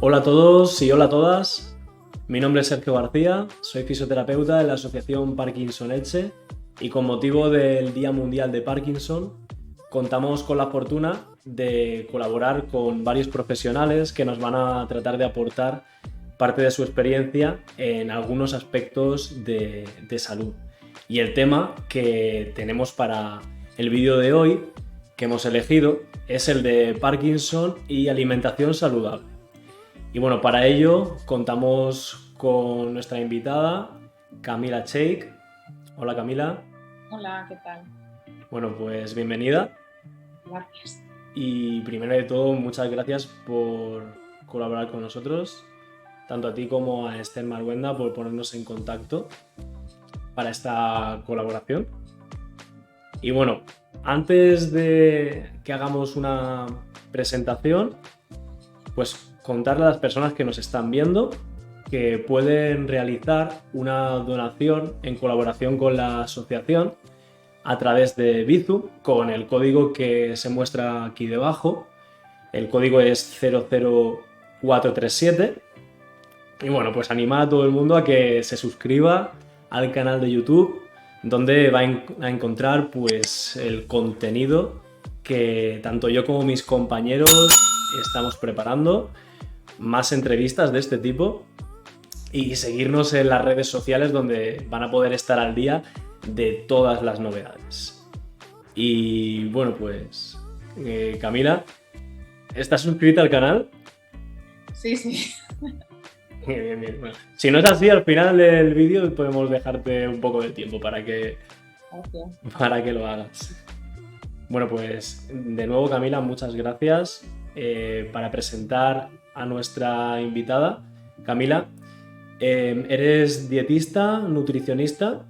Hola a todos y hola a todas. Mi nombre es Sergio García, soy fisioterapeuta de la Asociación Parkinson Elche y con motivo del Día Mundial de Parkinson contamos con la fortuna de colaborar con varios profesionales que nos van a tratar de aportar parte de su experiencia en algunos aspectos de salud. Y el tema que tenemos para el vídeo de hoy, que hemos elegido, es el de Parkinson y alimentación saludable. Y bueno, para ello contamos con nuestra invitada, Camila Cheik. Hola Camila. Hola, ¿qué tal? Bueno, pues bienvenida. Gracias. Y primero de todo, muchas gracias por colaborar con nosotros, tanto a ti como a Esther Marguenda por ponernos en contacto para esta colaboración. Y bueno, antes de que hagamos una presentación, pues contarle a las personas que nos están viendo que pueden realizar una donación en colaboración con la asociación a través de Bizum con el código que se muestra aquí debajo. El código es 00437. Y bueno, pues animar a todo el mundo a que se suscriba al canal de YouTube, donde va a encontrar pues el contenido que tanto yo como mis compañeros estamos preparando, más entrevistas de este tipo y seguirnos en las redes sociales donde van a poder estar al día de todas las novedades. Y bueno, pues Camila, ¿estás suscrita al canal? Sí. Bien. Bueno, si no es así, al final del vídeo podemos dejarte un poco de tiempo para que lo hagas. Bueno, pues de nuevo Camila, muchas gracias. Para presentar a nuestra invitada, Camila, eres dietista, nutricionista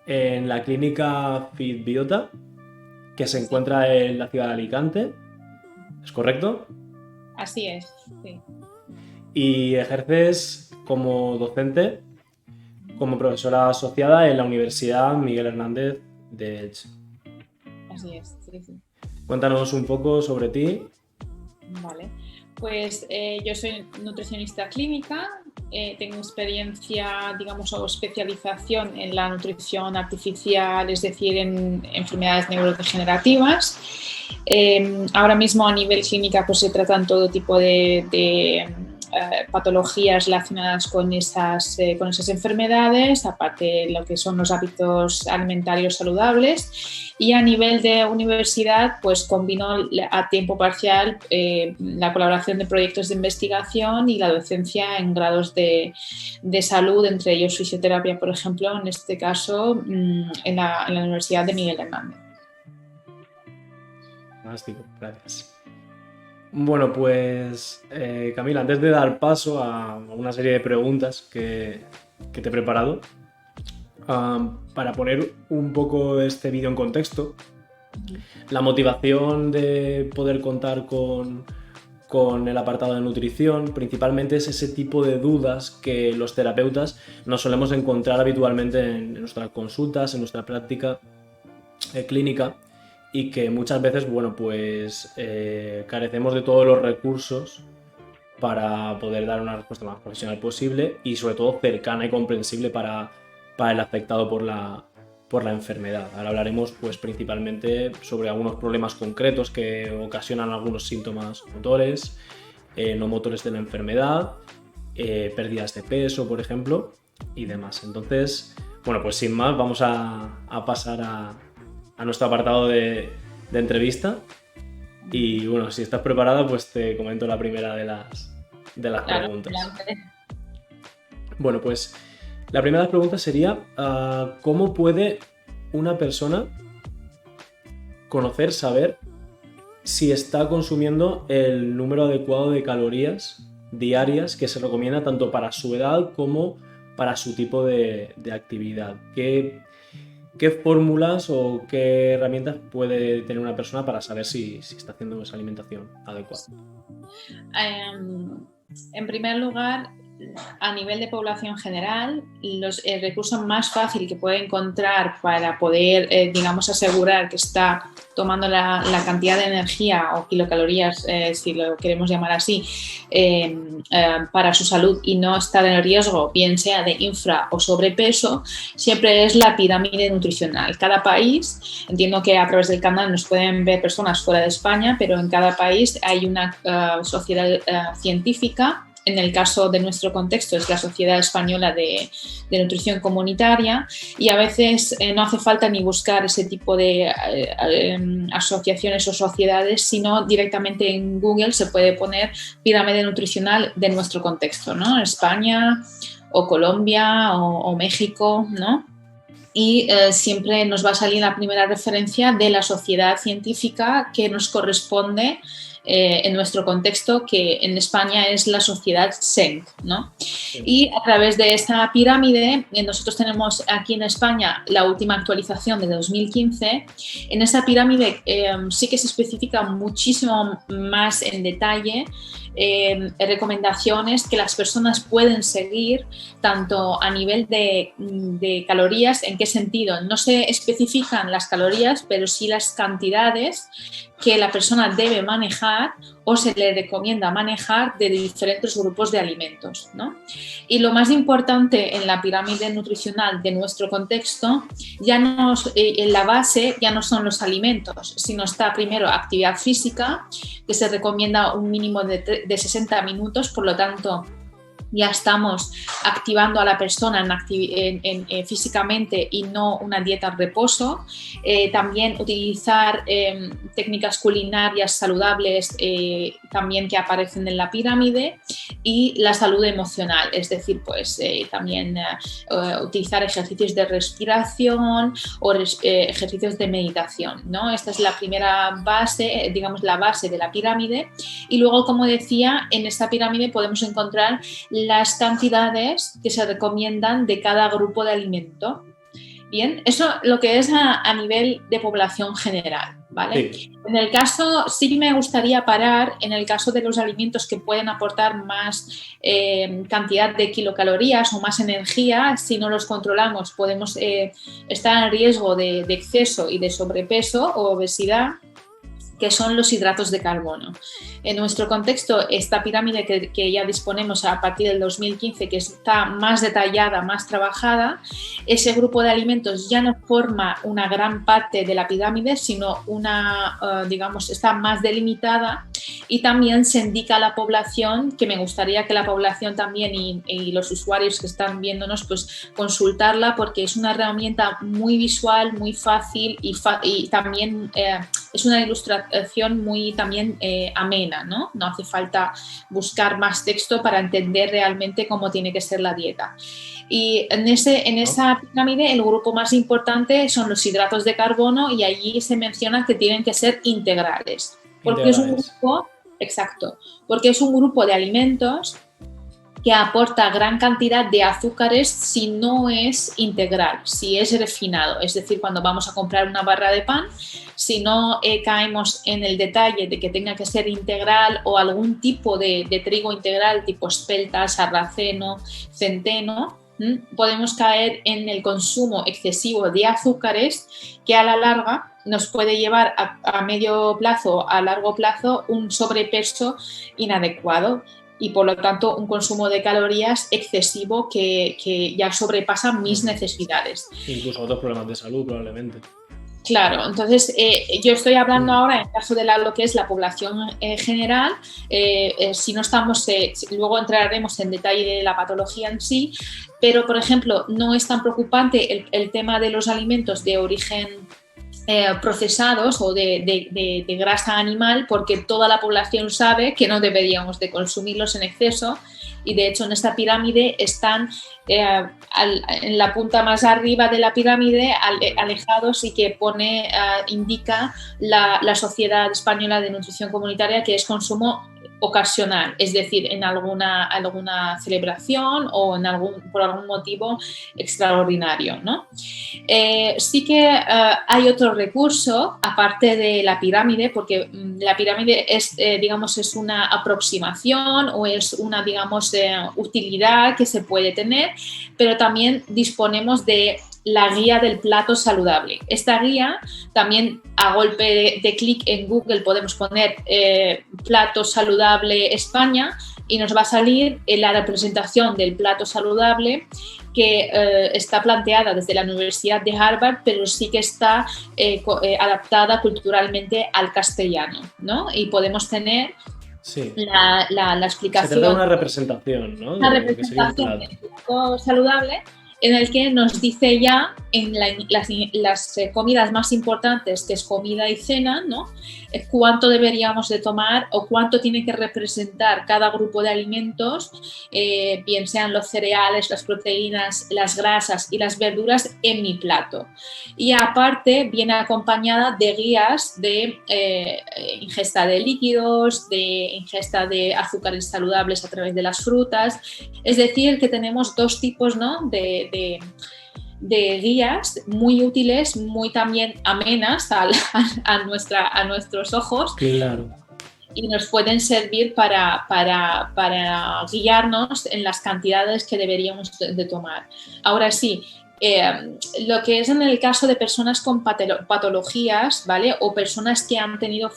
en la clínica Fitbiota, que se encuentra en la ciudad de Alicante, ¿es correcto? Así es, sí. Y ejerces como docente, como profesora asociada en la Universidad Miguel Hernández de Elche. Así es, sí. Cuéntanos un poco sobre ti. Vale, pues yo soy nutricionista clínica, tengo experiencia, digamos, o especialización en la nutrición artificial, es decir, en enfermedades neurodegenerativas. Ahora mismo a nivel clínica pues se tratan todo tipo de patologías relacionadas con esas enfermedades, aparte de lo que son los hábitos alimentarios saludables. Y a nivel de universidad, pues combino a tiempo parcial la colaboración de proyectos de investigación y la docencia en grados de salud, entre ellos fisioterapia, por ejemplo, en este caso en la Universidad de Miguel Hernández. Fantástico, gracias. Bueno, pues Camila, antes de dar paso a una serie de preguntas que te he preparado, para poner un poco este vídeo en contexto, la motivación de poder contar con el apartado de nutrición principalmente es ese tipo de dudas que los terapeutas nos solemos encontrar habitualmente en nuestras consultas, en nuestra práctica clínica, y que muchas veces, bueno, pues carecemos de todos los recursos para poder dar una respuesta más profesional posible y sobre todo cercana y comprensible para el afectado por la enfermedad. Ahora hablaremos pues principalmente sobre algunos problemas concretos que ocasionan algunos síntomas motores, no motores de la enfermedad, pérdidas de peso, por ejemplo, y demás. Entonces, bueno, pues sin más vamos a pasar a nuestro apartado de entrevista. Y bueno, si estás preparada, pues te comento la primera de las preguntas. Bueno, pues la primera de las preguntas sería ¿cómo puede una persona saber si está consumiendo el número adecuado de calorías diarias que se recomienda tanto para su edad como para su tipo de actividad? ¿Qué fórmulas o qué herramientas puede tener una persona para saber si está haciendo esa alimentación adecuada? En primer lugar, a nivel de población general, el recurso más fácil que puede encontrar para poder, digamos, asegurar que está tomando la cantidad de energía o kilocalorías, si lo queremos llamar así, para su salud y no estar en riesgo, bien sea de infra o sobrepeso, siempre es la pirámide nutricional. Cada país, entiendo que a través del canal nos pueden ver personas fuera de España, pero en cada país hay una sociedad científica. En el caso de nuestro contexto es la Sociedad Española de Nutrición Comunitaria, y a veces no hace falta ni buscar ese tipo de asociaciones o sociedades, sino directamente en Google se puede poner pirámide nutricional de nuestro contexto, ¿no? España o Colombia o México, ¿no? Y siempre nos va a salir la primera referencia de la sociedad científica que nos corresponde en nuestro contexto, que en España es la sociedad SENC, ¿no? Sí. Y a través de esta pirámide, nosotros tenemos aquí en España la última actualización de 2015. En esa pirámide sí que se especifica muchísimo más en detalle recomendaciones que las personas pueden seguir, tanto a nivel de calorías. ¿En qué sentido? No se especifican las calorías, pero sí las cantidades que la persona debe manejar o se le recomienda manejar de diferentes grupos de alimentos, ¿no? Y lo más importante en la pirámide nutricional de nuestro contexto, en la base ya no son los alimentos, sino está primero actividad física, que se recomienda un mínimo de 60 minutos, por lo tanto ya estamos activando a la persona físicamente y no una dieta en reposo. También utilizar técnicas culinarias saludables también que aparecen en la pirámide, y la salud emocional, es decir, pues también utilizar ejercicios de respiración o ejercicios de meditación, ¿no? Esta es la primera base, digamos la base de la pirámide, y luego, como decía, en esta pirámide podemos encontrar las cantidades que se recomiendan de cada grupo de alimento. Bien, eso lo que es a nivel de población general, ¿vale? Sí. En el caso, sí me gustaría parar en el caso de los alimentos que pueden aportar más cantidad de kilocalorías o más energía. Si no los controlamos, podemos estar en riesgo de exceso y de sobrepeso o obesidad, que son los hidratos de carbono. En nuestro contexto, esta pirámide que ya disponemos a partir del 2015, que está más detallada, más trabajada, ese grupo de alimentos ya no forma una gran parte de la pirámide, sino digamos, está más delimitada, y también se indica a la población, que me gustaría que la población también y los usuarios que están viéndonos, pues consultarla, porque es una herramienta muy visual, muy fácil y también es una ilustración muy también amena, ¿no? No hace falta buscar más texto para entender realmente cómo tiene que ser la dieta. Y en esa pirámide el grupo más importante son los hidratos de carbono, y allí se menciona que tienen que ser integrales. Porque es un grupo, exacto, porque es un grupo de alimentos que aporta gran cantidad de azúcares si no es integral, si es refinado. Es decir, cuando vamos a comprar una barra de pan, si no caemos en el detalle de que tenga que ser integral o algún tipo de trigo integral, tipo espelta, sarraceno, centeno, podemos caer en el consumo excesivo de azúcares, que a la larga nos puede llevar a medio plazo, a largo plazo, un sobrepeso inadecuado, y por lo tanto un consumo de calorías excesivo que ya sobrepasa mis necesidades. Incluso otros problemas de salud probablemente. Claro, entonces yo estoy hablando ahora en caso de lo que es la población general. Si no estamos, luego entraremos en detalle de la patología en sí, pero por ejemplo no es tan preocupante el tema de los alimentos de origen procesados o de grasa animal, porque toda la población sabe que no deberíamos de consumirlos en exceso, y de hecho en esta pirámide están en la punta más arriba de la pirámide, alejados, y que indica la Sociedad Española de Nutrición Comunitaria, que es consumo ocasional, es decir, en alguna celebración o por algún motivo extraordinario, ¿no? Sí que hay otro recurso, aparte de la pirámide, porque la pirámide es, digamos, es una aproximación o es una, digamos, utilidad que se puede tener, pero también disponemos de la guía del plato saludable. Esta guía también a golpe de clic en Google podemos poner plato saludable España y nos va a salir la representación del plato saludable que está planteada desde la Universidad de Harvard, pero sí que está adaptada culturalmente al castellano, ¿no? Y podemos tener la explicación. Se trata de una representación, ¿no? Una representación del plato saludable en el que nos dice ya en las comidas más importantes, que es comida y cena, ¿no? Cuánto deberíamos de tomar o cuánto tiene que representar cada grupo de alimentos, bien sean los cereales, las proteínas, las grasas y las verduras en mi plato. Y aparte viene acompañada de guías de ingesta de líquidos, de ingesta de azúcares saludables a través de las frutas. Es decir, que tenemos dos tipos, ¿no? de guías muy útiles, muy también amenas a nuestros ojos. Claro. Y nos pueden servir para guiarnos en las cantidades que deberíamos de tomar. Ahora sí, lo que es en el caso de personas con patologías, ¿vale? O personas que han tenido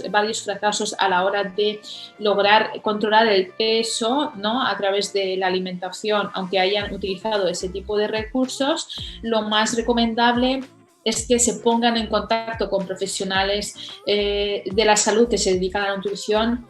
varios fracasos a la hora de lograr controlar el peso, ¿no? A través de la alimentación, aunque hayan utilizado ese tipo de recursos, lo más recomendable es que se pongan en contacto con profesionales de la salud que se dedican a la nutrición,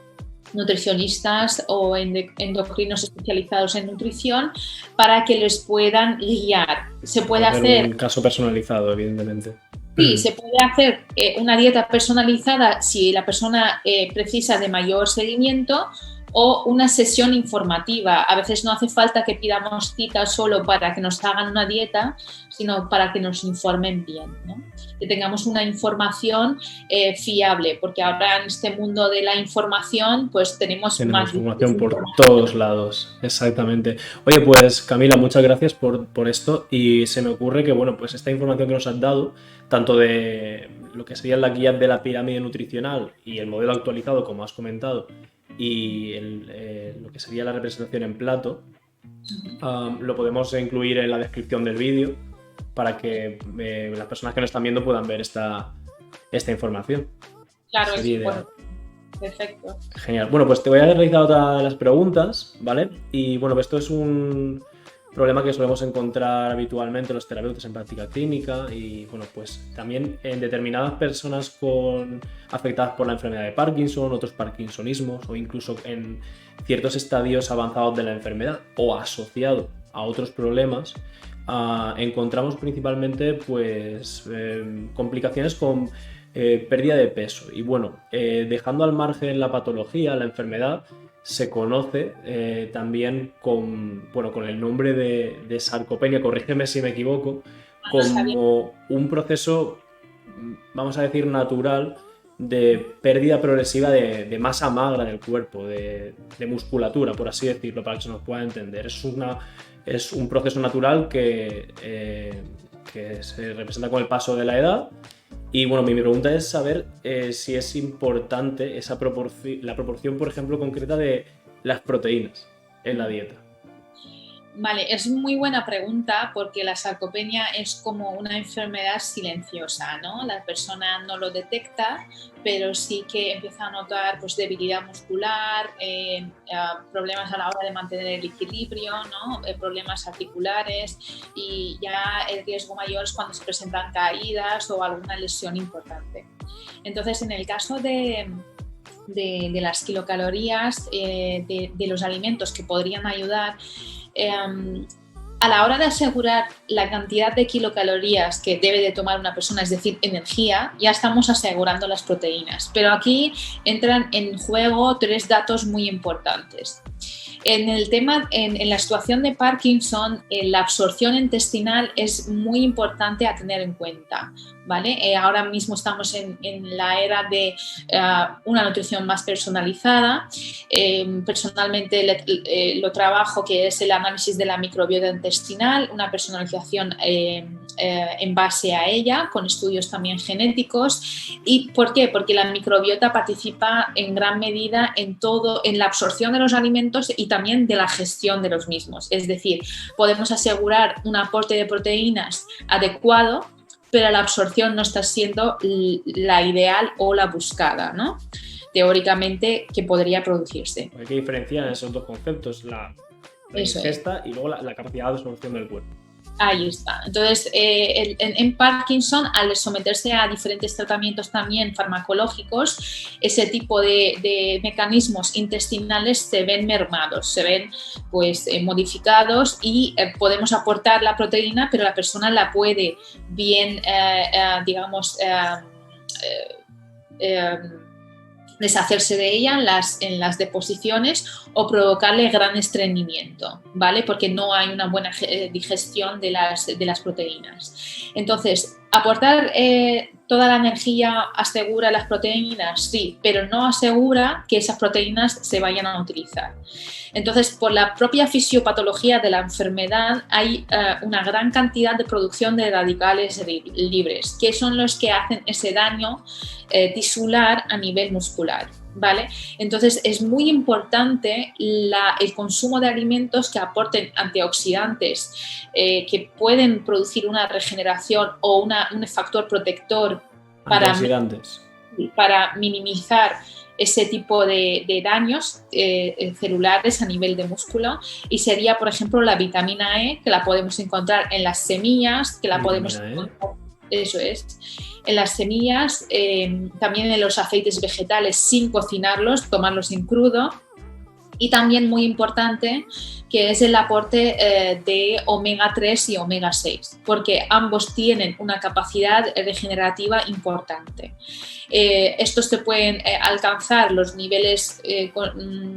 nutricionistas o endocrinos especializados en nutrición, para que les puedan guiar. Se puede hacer un caso personalizado, evidentemente. Sí, se puede hacer una dieta personalizada si la persona precisa de mayor seguimiento, o una sesión informativa. A veces no hace falta que pidamos cita solo para que nos hagan una dieta, sino para que nos informen bien, ¿no? Que tengamos una información fiable, porque ahora en este mundo de la información pues tenemos más información por todos lados. Exactamente. Oye, pues Camila, muchas gracias por esto, y se me ocurre que, bueno, pues esta información que nos has dado, tanto de lo que serían las guías de la pirámide nutricional y el modelo actualizado, como has comentado, y lo que sería la representación en plato, lo podemos incluir en la descripción del vídeo para que las personas que nos están viendo puedan ver esta información. Claro, es bueno. Perfecto. Genial. Bueno, pues te voy a realizar otra de las preguntas, ¿vale? Y bueno, esto es un problema que solemos encontrar habitualmente los terapeutas en práctica clínica, y bueno, pues también en determinadas personas afectadas por la enfermedad de Parkinson, otros parkinsonismos, o incluso en ciertos estadios avanzados de la enfermedad o asociado a otros problemas, encontramos principalmente pues complicaciones con pérdida de peso. Y bueno, dejando al margen la patología, la enfermedad se conoce también con el nombre de sarcopenia, corrígeme si me equivoco, como un proceso, vamos a decir, natural de pérdida progresiva de masa magra del cuerpo, de musculatura, por así decirlo, para que se nos pueda entender. Es un proceso natural que se representa con el paso de la edad. Y bueno, mi pregunta es saber si es importante la proporción, por ejemplo, concreta de las proteínas en la dieta. Vale, es muy buena pregunta, porque la sarcopenia es como una enfermedad silenciosa, ¿no? La persona no lo detecta, pero sí que empieza a notar pues, debilidad muscular, problemas a la hora de mantener el equilibrio, ¿no? Problemas articulares, y ya el riesgo mayor es cuando se presentan caídas o alguna lesión importante. Entonces, en el caso de las kilocalorías, de los alimentos que podrían ayudar, a la hora de asegurar la cantidad de kilocalorías que debe de tomar una persona, es decir, energía, ya estamos asegurando las proteínas. Pero aquí entran en juego 3 datos muy importantes. En el tema, en la situación de Parkinson, la absorción intestinal es muy importante a tener en cuenta, ¿vale? Ahora mismo estamos en la era de una nutrición más personalizada. Personalmente lo trabajo, que es el análisis de la microbiota intestinal, una personalización en base a ella, con estudios también genéticos. ¿Y por qué? Porque la microbiota participa en gran medida en todo, en la absorción de los alimentos y también de la gestión de los mismos. Es decir, podemos asegurar un aporte de proteínas adecuado, pero la absorción no está siendo la ideal o la buscada, ¿no? Teóricamente, que podría producirse. Hay que diferenciar esos dos conceptos, la ingesta y luego la capacidad de absorción del cuerpo. Ahí está. Entonces, en Parkinson, al someterse a diferentes tratamientos también farmacológicos, ese tipo de mecanismos intestinales se ven mermados, se ven pues modificados, y podemos aportar la proteína, pero la persona la puede bien, digamos, deshacerse de ella en las deposiciones o provocarle gran estreñimiento, ¿vale? Porque no hay una buena digestión de las proteínas. Entonces, aportar toda la energía asegura las proteínas, sí, pero no asegura que esas proteínas se vayan a utilizar. Entonces, por la propia fisiopatología de la enfermedad, hay una gran cantidad de producción de radicales libres, que son los que hacen ese daño tisular a nivel muscular, ¿vale? Entonces, es muy importante el consumo de alimentos que aporten antioxidantes, que pueden producir una regeneración o un factor protector para minimizar ese tipo de daños celulares a nivel de músculo, y sería, por ejemplo, la vitamina E, que la podemos encontrar en las semillas, que la podemos encontrar, eso es, en las semillas, también en los aceites vegetales sin cocinarlos, tomarlos en crudo. Y también muy importante, que es el aporte de omega 3 y omega 6, porque ambos tienen una capacidad regenerativa importante. Estos se pueden alcanzar los niveles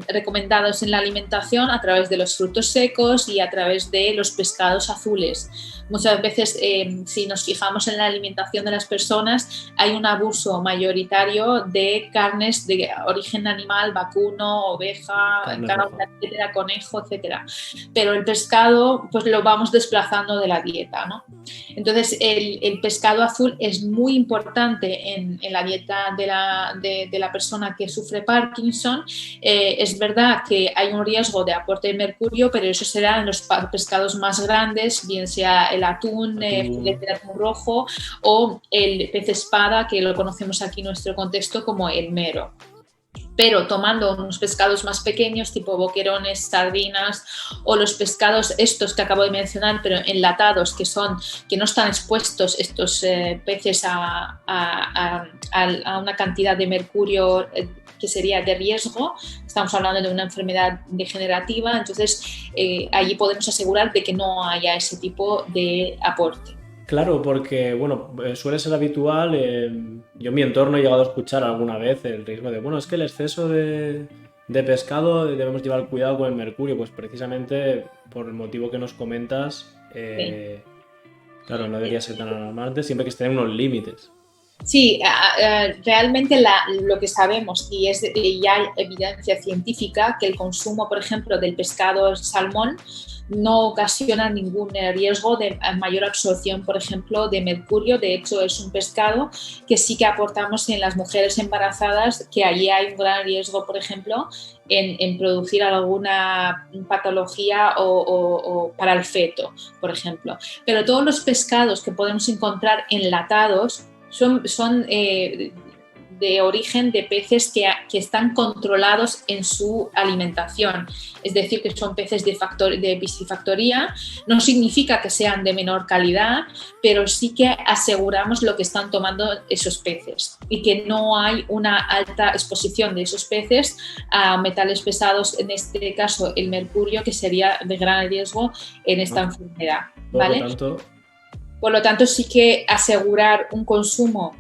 recomendados en la alimentación a través de los frutos secos y a través de los pescados azules. Muchas veces, si nos fijamos en la alimentación de las personas, hay un abuso mayoritario de carnes de origen animal, vacuno, oveja, cabra, etcétera, conejo, etcétera. Pero el pescado, pues lo vamos desplazando de la dieta, ¿no? Entonces, el pescado azul es muy importante en la dieta de la persona que sufre Parkinson. Es verdad que hay un riesgo de aporte de mercurio, pero eso será en los pescados más grandes, bien sea el atún, filete de atún rojo, o el pez espada, que lo conocemos aquí en nuestro contexto como el mero. Pero tomando unos pescados más pequeños, tipo boquerones, sardinas, o los pescados estos que acabo de mencionar, pero enlatados, que no están expuestos estos peces a una cantidad de mercurio que sería de riesgo. Estamos hablando de una enfermedad degenerativa, entonces allí podemos asegurar de que no haya ese tipo de aporte. Claro, porque bueno, suele ser habitual, yo en mi entorno he llegado a escuchar alguna vez el riesgo de, bueno, es que el exceso de pescado debemos llevar cuidado con el mercurio, pues precisamente por el motivo que nos comentas, Sí. claro, no debería ser tan alarmante, siempre que estén unos límites. Sí, realmente lo que sabemos, y ya hay evidencia científica, que el consumo, por ejemplo, del pescado salmón no ocasiona ningún riesgo de mayor absorción, por ejemplo, de mercurio. De hecho, es un pescado que sí que aportamos en las mujeres embarazadas, que allí hay un gran riesgo, por ejemplo, en producir alguna patología o para el feto, por ejemplo. Pero todos los pescados que podemos encontrar enlatados son de origen de peces que están controlados en su alimentación, es decir, que son peces de piscifactoría. No significa que sean de menor calidad, pero sí que aseguramos lo que están tomando esos peces y que no hay una alta exposición de esos peces a metales pesados, en este caso el mercurio, que sería de gran riesgo en esta enfermedad, ¿vale? Por lo tanto, sí que asegurar un consumo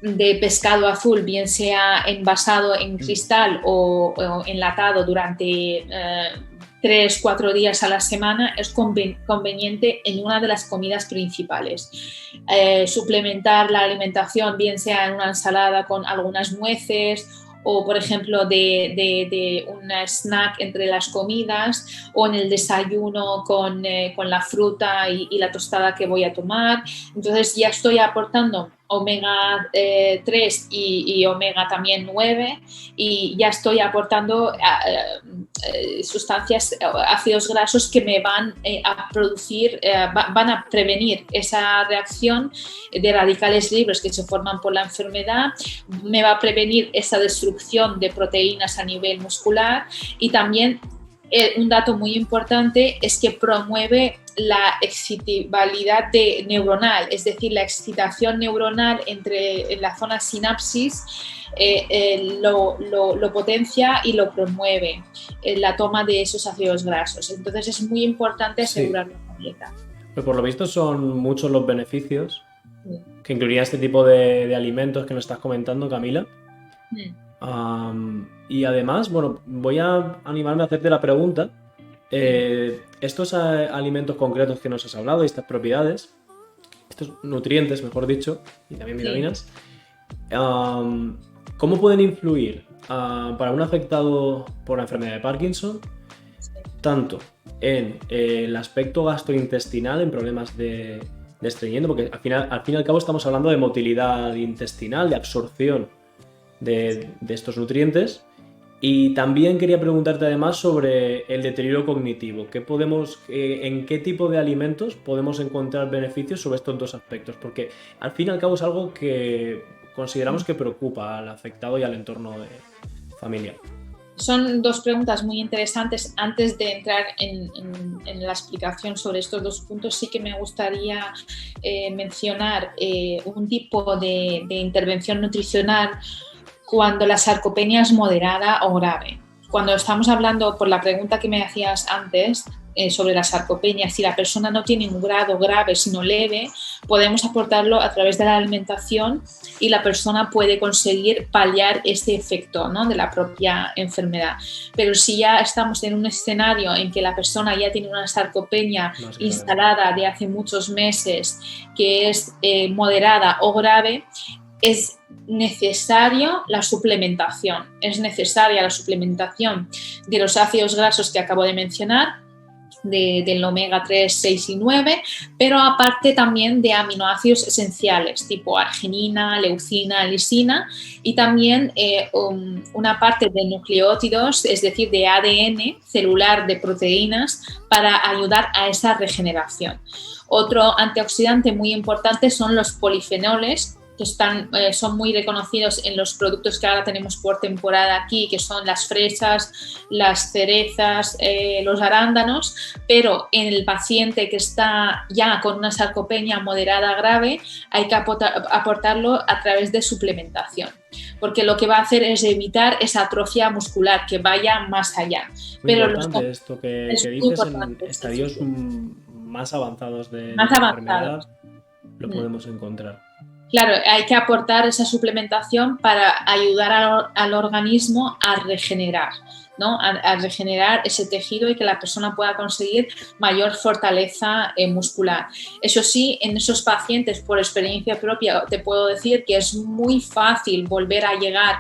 de pescado azul, bien sea envasado en cristal o enlatado durante 3-4 días a la semana, es conveniente en una de las comidas principales. Suplementar la alimentación, bien sea en una ensalada con algunas nueces, o por ejemplo de un snack entre las comidas, o en el desayuno con la fruta y la tostada que voy a tomar. Entonces ya estoy aportando omega 3 y omega también 9, y ya estoy aportando sustancias, ácidos grasos que me van a producir, van a prevenir esa reacción de radicales libres que se forman por la enfermedad, me va a prevenir esa destrucción de proteínas a nivel muscular, y también un dato muy importante es que promueve la excitabilidad neuronal, es decir, la excitación neuronal en la zona sinapsis, lo potencia y lo promueve la toma de esos ácidos grasos. Entonces es muy importante asegurarlo en la dieta. Pero por lo visto son muchos los beneficios que incluiría este tipo de alimentos que nos estás comentando, Camila. Y además, bueno, voy a animarme a hacerte la pregunta. Estos alimentos concretos que nos has hablado, estas propiedades, estos nutrientes, mejor dicho, y también vitaminas, ¿cómo pueden influir para un afectado por la enfermedad de Parkinson, tanto en el aspecto gastrointestinal, en problemas de estreñimiento, porque al fin y al cabo estamos hablando de motilidad intestinal, de absorción de estos nutrientes? Y también quería preguntarte además sobre el deterioro cognitivo. ¿En qué tipo de alimentos podemos encontrar beneficios sobre estos dos aspectos? Porque al fin y al cabo es algo que consideramos que preocupa al afectado y al entorno familiar. Son dos preguntas muy interesantes. Antes de entrar en la explicación sobre estos dos puntos, sí que me gustaría mencionar un tipo de intervención nutricional cuando la sarcopenia es moderada o grave. Cuando estamos hablando, por la pregunta que me hacías antes sobre la sarcopenia, si la persona no tiene un grado grave sino leve, podemos aportarlo a través de la alimentación y la persona puede conseguir paliar este efecto, ¿no?, de la propia enfermedad. Pero si ya estamos en un escenario en que la persona ya tiene una sarcopenia instalada de hace muchos meses, que es moderada o grave, es necesaria la suplementación de los ácidos grasos que acabo de mencionar, del omega 3, 6 y 9, pero aparte también de aminoácidos esenciales tipo arginina, leucina, lisina, y también una parte de nucleótidos, es decir, de ADN celular, de proteínas, para ayudar a esa regeneración. Otro antioxidante muy importante son los polifenoles, que son muy reconocidos en los productos que ahora tenemos por temporada aquí, que son las fresas, las cerezas, los arándanos, pero en el paciente que está ya con una sarcopenia moderada grave hay que aportarlo a través de suplementación, porque lo que va a hacer es evitar esa atrofia muscular que vaya más allá. Muy importante esto que dices, en estadios más avanzados de la enfermedad lo podemos encontrar. Claro, hay que aportar esa suplementación para ayudar al organismo a regenerar, ¿no? A regenerar ese tejido y que la persona pueda conseguir mayor fortaleza muscular. Eso sí, en esos pacientes, por experiencia propia, te puedo decir que es muy fácil volver a llegar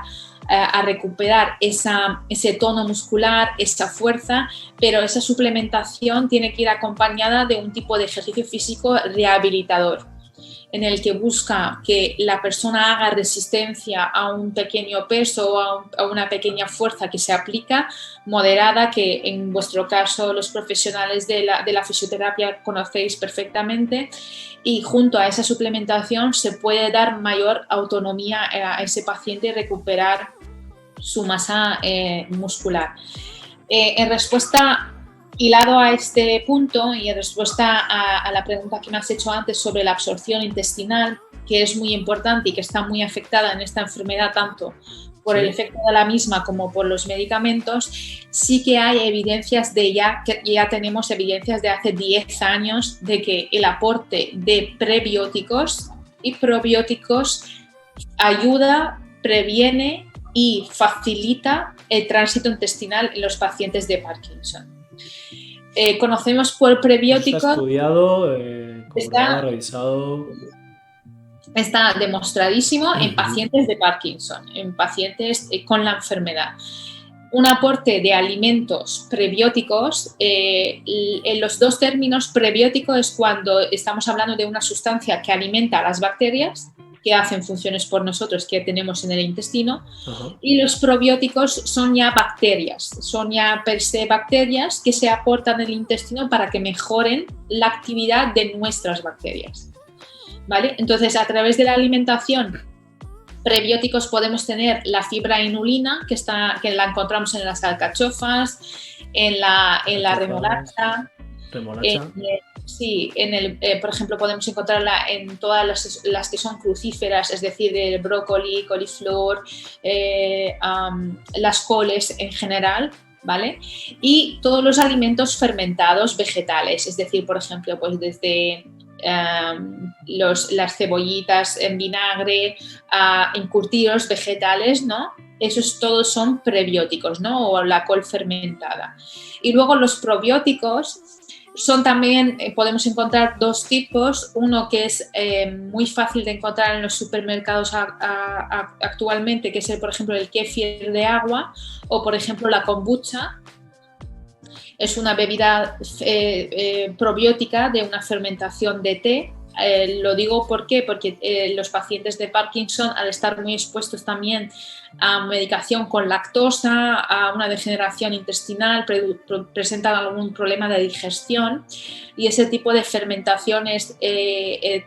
a recuperar ese tono muscular, esa fuerza, pero esa suplementación tiene que ir acompañada de un tipo de ejercicio físico rehabilitador. en el que busca que la persona haga resistencia a un pequeño peso o a una pequeña fuerza que se aplica, moderada, que en vuestro caso los profesionales de la fisioterapia conocéis perfectamente, y junto a esa suplementación se puede dar mayor autonomía a ese paciente y recuperar su masa muscular. En respuesta, hilado a este punto y en respuesta a la pregunta que me has hecho antes sobre la absorción intestinal, que es muy importante y que está muy afectada en esta enfermedad tanto por el efecto de la misma como por los medicamentos, sí que hay evidencias que ya tenemos evidencias de hace 10 años de que el aporte de prebióticos y probióticos ayuda, previene y facilita el tránsito intestinal en los pacientes de Parkinson. Conocemos por prebióticos. Está estudiado, comprobado, revisado. Está demostradísimo en pacientes de Parkinson, en pacientes con la enfermedad. Un aporte de alimentos prebióticos, en los dos términos, prebiótico es cuando estamos hablando de una sustancia que alimenta a las bacterias, que hacen funciones por nosotros que tenemos en el intestino, y los probióticos son ya bacterias, son ya per se bacterias que se aportan en el intestino para que mejoren la actividad de nuestras bacterias. ¿Vale? Entonces, a través de la alimentación, prebióticos podemos tener la fibra inulina, que la encontramos en las alcachofas, en la remolacha. Sí, por ejemplo, podemos encontrarla en todas las que son crucíferas, es decir, el brócoli, coliflor, las coles en general, ¿vale? Y todos los alimentos fermentados vegetales, es decir, por ejemplo, pues desde las cebollitas en vinagre, encurtidos vegetales, ¿no? Esos todos son prebióticos, ¿no? O la col fermentada. Y luego los probióticos son también, podemos encontrar dos tipos, uno que es muy fácil de encontrar en los supermercados actualmente, que es, por ejemplo, el kéfir de agua, o por ejemplo la kombucha. Es una bebida probiótica de una fermentación de té. Lo digo porque los pacientes de Parkinson, al estar muy expuestos también a medicación con lactosa, a una degeneración intestinal, presentan algún problema de digestión, y ese tipo de fermentaciones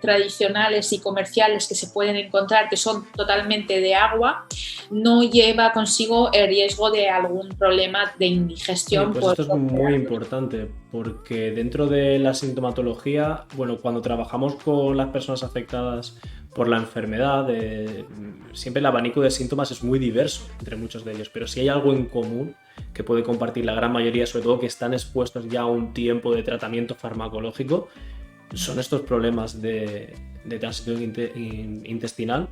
tradicionales y comerciales que se pueden encontrar, que son totalmente de agua, no lleva consigo el riesgo de algún problema de indigestión. Pues esto es muy importante, porque dentro de la sintomatología, bueno, cuando trabajamos con las personas afectadas por la enfermedad, siempre el abanico de síntomas es muy diverso entre muchos de ellos, pero si hay algo en común que puede compartir la gran mayoría, sobre todo que están expuestos ya a un tiempo de tratamiento farmacológico, son estos problemas de transición intestinal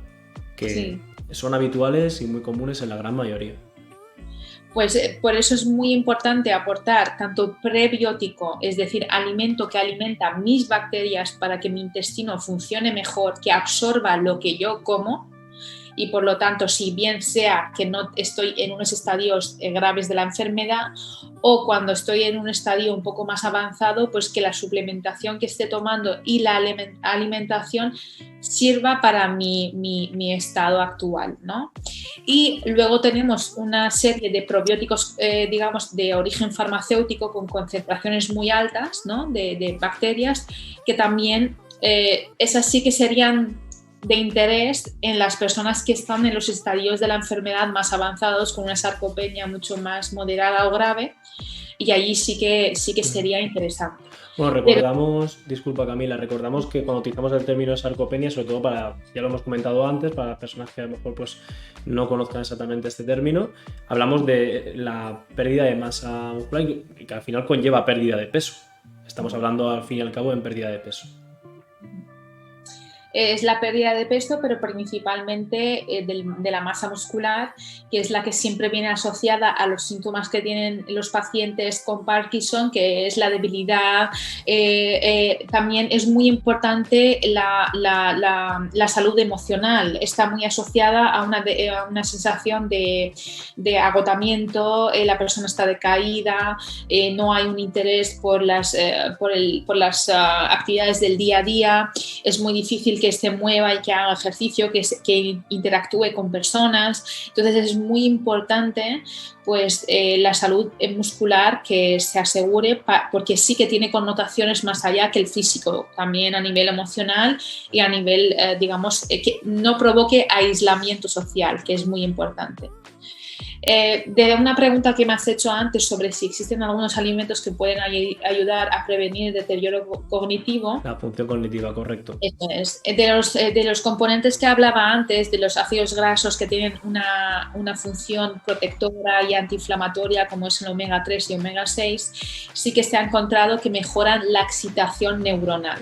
que son habituales y muy comunes en la gran mayoría. Pues por eso es muy importante aportar tanto prebiótico, es decir, alimento que alimenta mis bacterias para que mi intestino funcione mejor, que absorba lo que yo como, y por lo tanto, si bien sea que no estoy en unos estadios graves de la enfermedad, o cuando estoy en un estadio un poco más avanzado, pues que la suplementación que esté tomando y la alimentación sirva para mi estado actual, ¿no? Y luego tenemos una serie de probióticos, digamos, de origen farmacéutico con concentraciones muy altas, ¿no? de bacterias, que también esas sí que serían de interés en las personas que están en los estadios de la enfermedad más avanzados, con una sarcopenia mucho más moderada o grave, y allí sí que sería interesante. Bueno, recordamos, disculpa Camila, recordamos que cuando utilizamos el término sarcopenia, sobre todo ya lo hemos comentado antes, para personas que a lo mejor pues no conozcan exactamente este término, hablamos de la pérdida de masa muscular y que al final conlleva pérdida de peso. Estamos hablando al fin y al cabo en pérdida de peso. es la pérdida de peso, pero principalmente de la masa muscular, que es la que siempre viene asociada a los síntomas que tienen los pacientes con Parkinson, que es la debilidad. También es muy importante la salud emocional, está muy asociada a una sensación de agotamiento, la persona está decaída, no hay un interés por las actividades del día a día, es muy difícil que se mueva y que haga ejercicio, que interactúe con personas. Entonces es muy importante pues la salud muscular, que se asegure, porque sí que tiene connotaciones más allá que el físico, también a nivel emocional y a nivel, digamos, que no provoque aislamiento social, que es muy importante. De una pregunta que me has hecho antes sobre si existen algunos alimentos que pueden ayudar a prevenir el deterioro cognitivo. La función cognitiva, correcto. Eso es. De los componentes que hablaba antes, de los ácidos grasos que tienen una función protectora y antiinflamatoria, como es el omega 3 y omega 6, sí que se ha encontrado que mejoran la excitación neuronal.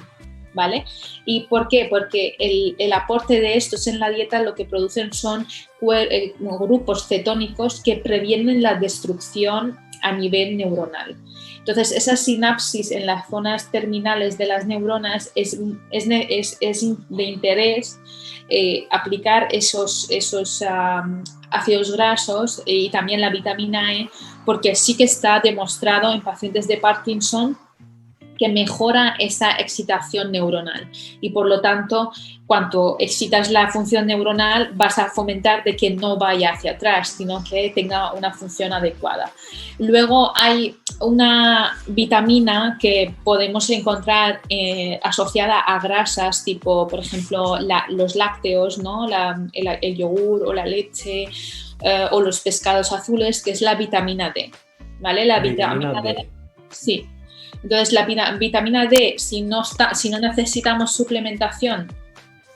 ¿Vale? ¿Y por qué? Porque el aporte de estos en la dieta lo que producen son grupos cetónicos que previenen la destrucción a nivel neuronal. Entonces, esa sinapsis en las zonas terminales de las neuronas es de interés aplicar esos ácidos grasos y también la vitamina E, porque sí que está demostrado en pacientes de Parkinson que mejora esa excitación neuronal y por lo tanto cuando excitas la función neuronal vas a fomentar de que no vaya hacia atrás, sino que tenga una función adecuada. Luego hay una vitamina que podemos encontrar asociada a grasas tipo, por ejemplo, los lácteos, ¿no? el yogur o la leche o los pescados azules, que es la vitamina D, ¿vale? La vitamina D. Sí. Entonces, la vitamina D, si no necesitamos suplementación,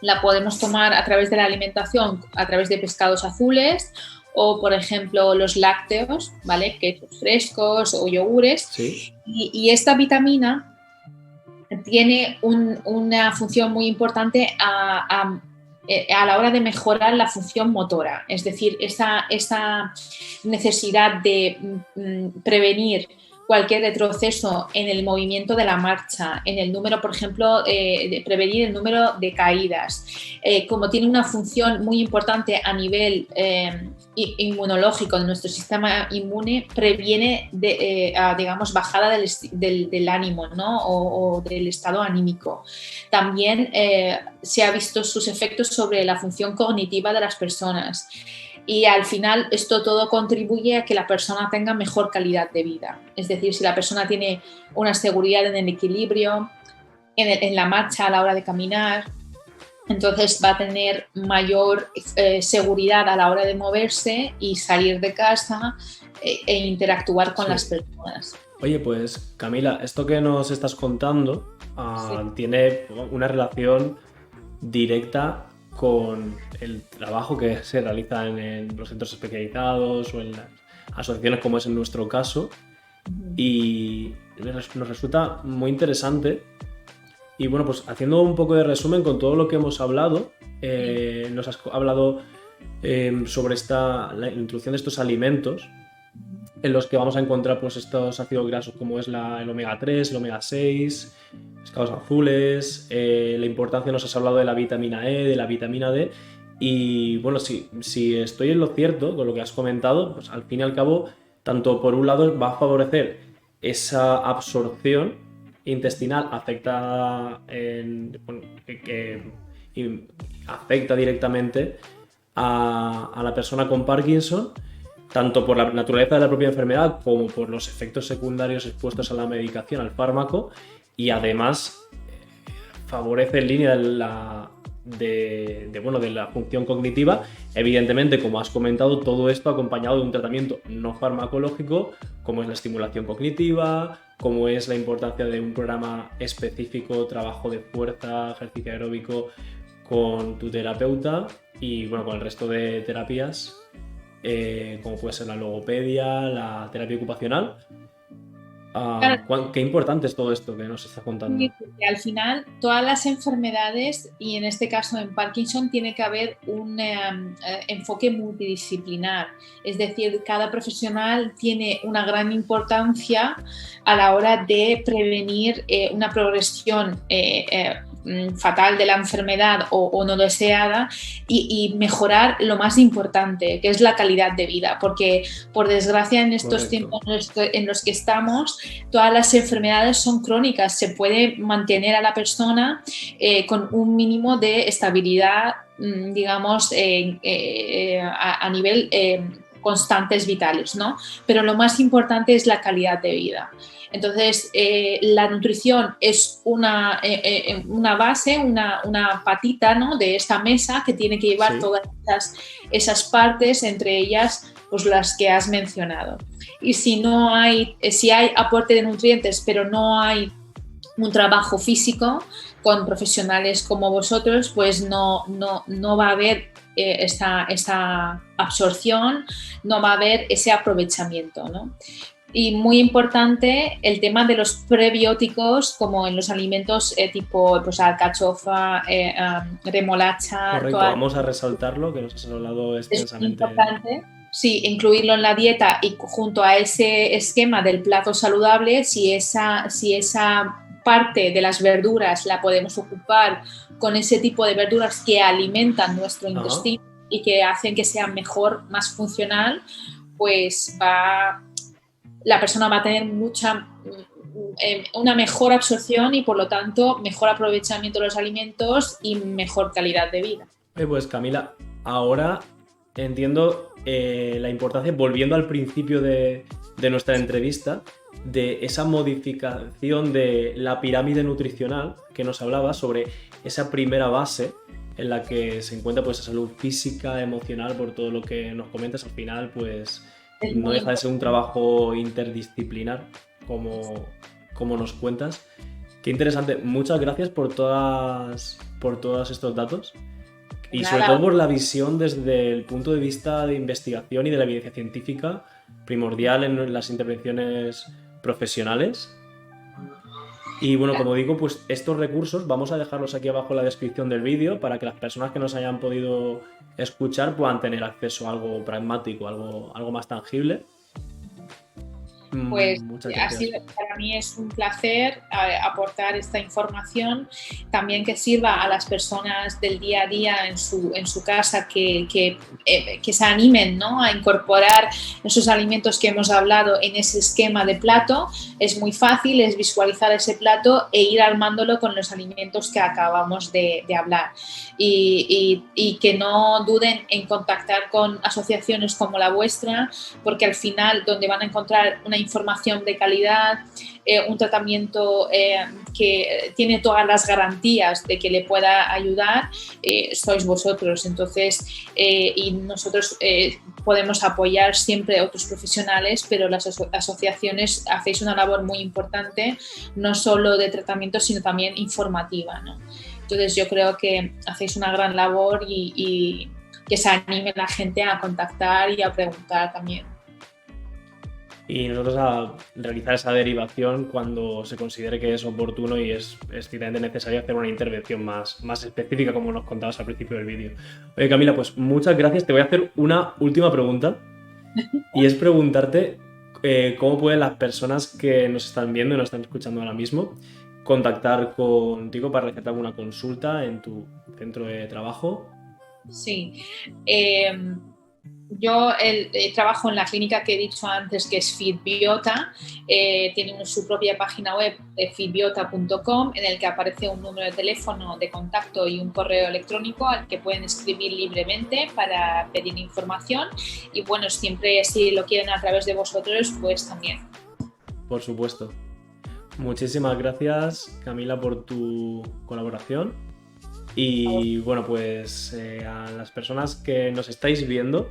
la podemos tomar a través de la alimentación, a través de pescados azules o, por ejemplo, los lácteos, ¿vale? Quesos frescos o yogures. Sí. Y esta vitamina tiene una función muy importante a la hora de mejorar la función motora, es decir, esa necesidad de prevenir cualquier retroceso en el movimiento de la marcha, en el número, por ejemplo, de prevenir el número de caídas. Como tiene una función muy importante a nivel inmunológico de nuestro sistema inmune, previene, digamos, bajada del ánimo, ¿no? o del estado anímico. También se ha visto sus efectos sobre la función cognitiva de las personas. Y al final esto todo contribuye a que la persona tenga mejor calidad de vida. Es decir, si la persona tiene una seguridad en el equilibrio, en la marcha a la hora de caminar, entonces va a tener mayor seguridad a la hora de moverse y salir de casa e interactuar con las personas. Oye, pues Camila, esto que nos estás contando tiene una relación directa con el trabajo que se realiza en los centros especializados o en las asociaciones como es en nuestro caso, y nos resulta muy interesante. Y bueno, pues haciendo un poco de resumen con todo lo que hemos hablado, nos has hablado sobre la introducción de estos alimentos en los que vamos a encontrar pues estos ácidos grasos como es el omega 3, el omega 6, pescados azules, la importancia, nos has hablado de la vitamina E, de la vitamina D, y bueno, si estoy en lo cierto con lo que has comentado, pues al fin y al cabo, tanto por un lado va a favorecer esa absorción intestinal afectada que afecta directamente a la persona con Parkinson, tanto por la naturaleza de la propia enfermedad como por los efectos secundarios expuestos a la medicación, al fármaco, y además favorece en línea de la función cognitiva. Evidentemente, como has comentado, todo esto acompañado de un tratamiento no farmacológico, como es la estimulación cognitiva, como es la importancia de un programa específico, trabajo de fuerza, ejercicio aeróbico con tu terapeuta y bueno, con el resto de terapias, como puede ser la logopedia, la terapia ocupacional. Claro, Qué importante es todo esto que nos está contando. y porque al final todas las enfermedades, y en este caso en Parkinson, tiene que haber un enfoque multidisciplinar. Es decir, cada profesional tiene una gran importancia a la hora de prevenir una progresión fatal de la enfermedad o no deseada y mejorar lo más importante, que es la calidad de vida. Porque, por desgracia, en estos Correcto. tiempos en los que estamos, todas las enfermedades son crónicas. Se puede mantener a la persona con un mínimo de estabilidad, digamos, a nivel constantes vitales, ¿no? Pero lo más importante es la calidad de vida. Entonces, la nutrición es una base, una patita, ¿no?, de esta mesa que tiene que llevar Sí. todas esas partes, entre ellas pues las que has mencionado. Y si hay aporte de nutrientes, pero no hay un trabajo físico con profesionales como vosotros, pues no va a haber esa absorción, no va a haber ese aprovechamiento, ¿no? Y muy importante el tema de los prebióticos, como en los alimentos tipo pues, alcachofa, remolacha, Correcto, vamos a resaltarlo, que nos has hablado es muy extensamente. importante. Sí, incluirlo en la dieta y junto a ese esquema del plato saludable, si esa parte de las verduras la podemos ocupar con ese tipo de verduras que alimentan nuestro Ajá. intestino y que hacen que sea mejor, más funcional, pues la persona va a tener una mejor absorción y por lo tanto mejor aprovechamiento de los alimentos y mejor calidad de vida. Pues Camila, ahora entiendo la importancia, volviendo al principio de nuestra entrevista, de esa modificación de la pirámide nutricional que nos hablaba sobre esa primera base en la que se encuentra pues, esa salud física, emocional, por todo lo que nos comentas. Al final, pues Es no muy deja de ser un importante. trabajo interdisciplinar, como nos cuentas. Qué interesante. Muchas gracias por todos estos datos y sobre todo Nada, por la visión desde el punto de vista de investigación y de la evidencia científica primordial en las intervenciones profesionales. Y bueno, como digo, pues estos recursos vamos a dejarlos aquí abajo en la descripción del vídeo para que las personas que nos hayan podido escuchar puedan tener acceso a algo pragmático, algo más tangible. pues Muchas ha gracias. sido, para mí es un placer aportar esta información, también que sirva a las personas del día a día en su casa que se animen, ¿no?, a incorporar esos alimentos que hemos hablado en ese esquema de plato. Es muy fácil, es visualizar ese plato e ir armándolo con los alimentos que acabamos de hablar. Y que no duden en contactar con asociaciones como la vuestra, porque al final donde van a encontrar una información de calidad, un tratamiento que tiene todas las garantías de que le pueda ayudar, sois vosotros. Entonces, y nosotros podemos apoyar siempre a otros profesionales, pero las asociaciones hacéis una labor muy importante, no solo de tratamiento, sino también informativa, ¿no? Entonces, yo creo que hacéis una gran labor y que se anime la gente a contactar y a preguntar también. Y nosotros a realizar esa derivación cuando se considere que es oportuno y es estrictamente necesario hacer una intervención más específica, como nos contabas al principio del vídeo. Oye, Camila, pues muchas gracias. Te voy a hacer una última pregunta y es preguntarte cómo pueden las personas que nos están viendo y nos están escuchando ahora mismo contactar contigo para realizar alguna consulta en tu centro de trabajo. Sí. Eh, yo trabajo en la clínica que he dicho antes, que es Fitbiota. Tiene su propia página web, fitbiota.com, en el que aparece un número de teléfono de contacto y un correo electrónico al que pueden escribir libremente para pedir información. Y bueno, siempre si lo quieren a través de vosotros, pues también. Por supuesto. Muchísimas gracias, Camila, por tu colaboración. Y bueno, pues a las personas que nos estáis viendo,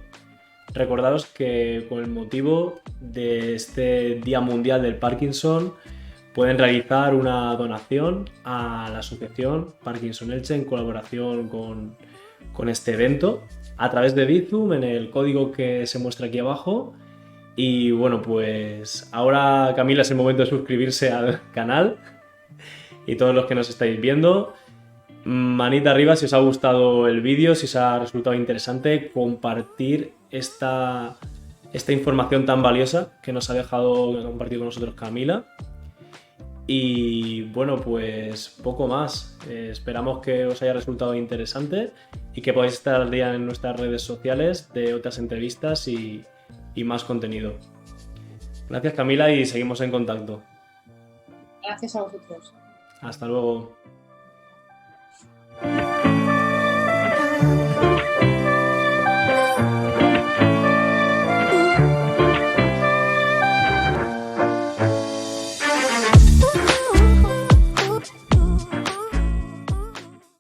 recordaros que con el motivo de este Día Mundial del Parkinson pueden realizar una donación a la asociación Parkinson Elche en colaboración con este evento a través de Bizum en el código que se muestra aquí abajo. Y bueno, pues ahora, Camila, es el momento de suscribirse al canal y todos los que nos estáis viendo. Manita arriba si os ha gustado el vídeo, si os ha resultado interesante, compartir esta información tan valiosa que nos ha dejado compartir con nosotros Camila. Y bueno, pues poco más. Esperamos que os haya resultado interesante y que podáis estar al día en nuestras redes sociales de otras entrevistas y más contenido. Gracias, Camila, y seguimos en contacto. Gracias a vosotros. Hasta luego.